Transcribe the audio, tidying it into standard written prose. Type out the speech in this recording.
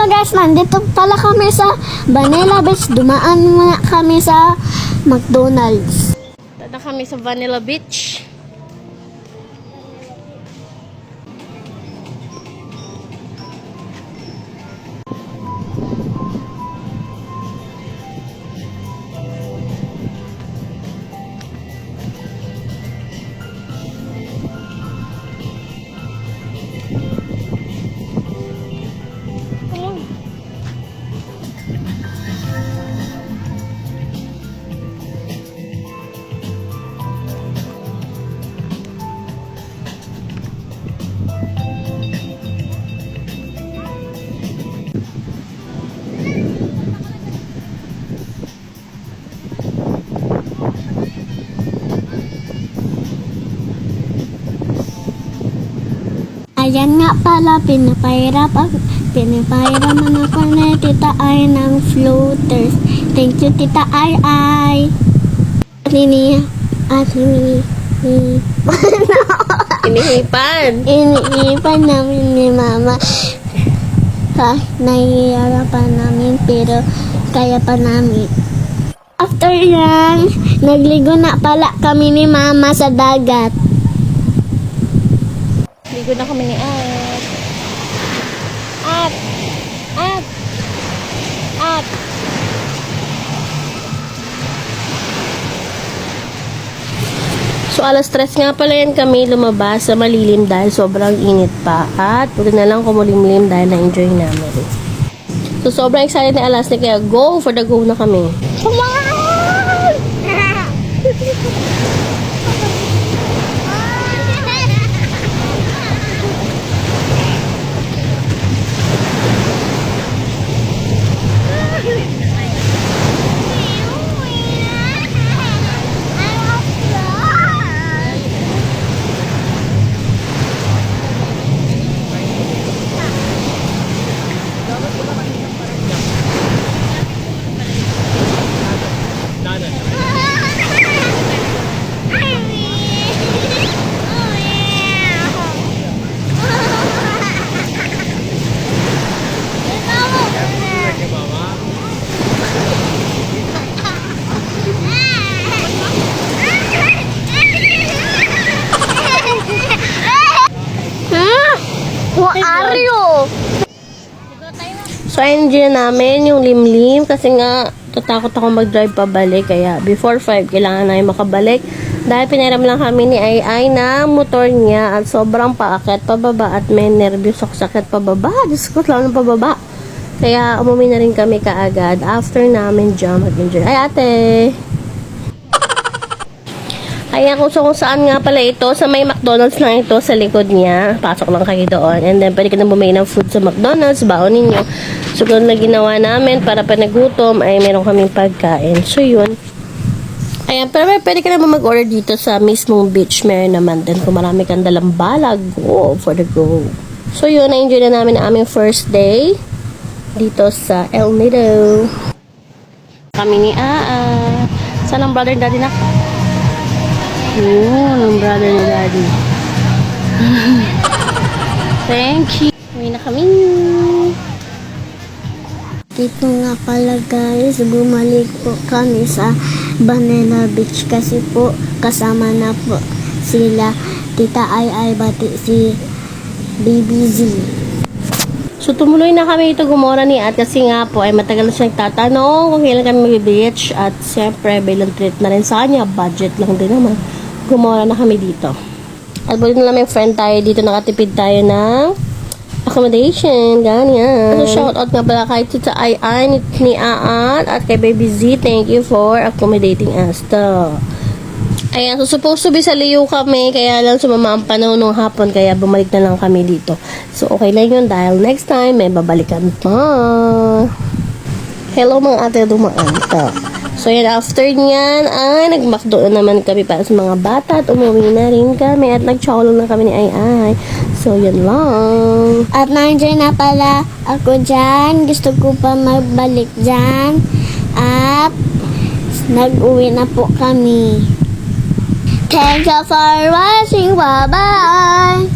guys, nandito pala kami sa Vanilla Beach. Dumaan muna kami sa McDonald's. Tada kami sa Vanilla Beach. Ayan nga pala, pinapahirap man ako na Tita Ay ng floaters. Thank you, Tita Ay Ay. Inihipan namin ni Mama. Nahihirapan namin pero kaya pa namin. After yan, nagligo na pala kami ni Mama sa dagat. Ligo na kami ni At. So, alas 3 nga pala yan kami lumabas sa malilim dahil sobrang init pa. At pwede na lang kumulimlim dahil na-enjoy namin. So, sobrang excited na alas na kaya go for the go na kami. Come on! So, enjoy namin yung limlim kasi nga tatakot ako mag-drive pabalik. Kaya before 5, kailangan na makabalik. Dahil pinaram lang kami ni Ay na motor niya at sobrang paakyat pababa at may nervyos ako sakit pababa. Diyos ko, lalo ng pababa. Kaya umuwi na rin kami kaagad after namin jump at enjoy. Ay, ate! Ayan, kung saan nga pala ito, sa may McDonald's lang ito, sa likod niya. Pasok lang kayo doon. And then, pwede ka na bumili ng food sa McDonald's, baon ninyo. So, ganun na ginawa namin para pa nagutom, ay meron kaming pagkain. So, yun. Ayan, pero pwede ka naman mag-order dito sa mismong beach. Meron naman din. Kung marami kang dalang balag, go for the go. So, yun, na-enjoy na namin ang aming first day dito sa El Nido. Kami ni Aa. Saan ang brother and daddy na? Yun, ang brother ni daddy. Thank you. Uwi na kami. Dito nga pala guys, bumalik po kami sa Vanilla Beach kasi po kasama na po sila Tita Ay bati si Baby Z. So, tumuloy na kami ito gumora ni At kasi nga po ay matagal na siya nagtatanong kung kailan kami mag-beach at siyempre bilang treat na rin sa kanya, budget lang din naman. Gumora na kami dito. At buti na lang may friend tayo dito, nakatipid tayo ng accommodation, ganyan. So, shoutout nga pala kay Tita Ay ni Aan at kay Baby Z. Thank you for accommodating us to. Ayan, so supposed to be sa Liu kami, kaya lang sumama ang panahon ng hapon, kaya bumalik na lang kami dito. So, okay lang yun dahil next time may babalikan pa. Hello mga ate, dumaan to. So, yan, after niyan, ay, nag-McDo na naman kami para sa mga bata at umuwi na rin kami at nag-chowlo na kami ni Ay. So, yan lang. At na-enjoy na pala ako dyan. Gusto ko pa magbalik dyan. At nag-uwi na po kami. Thank you for watching. Bye-bye!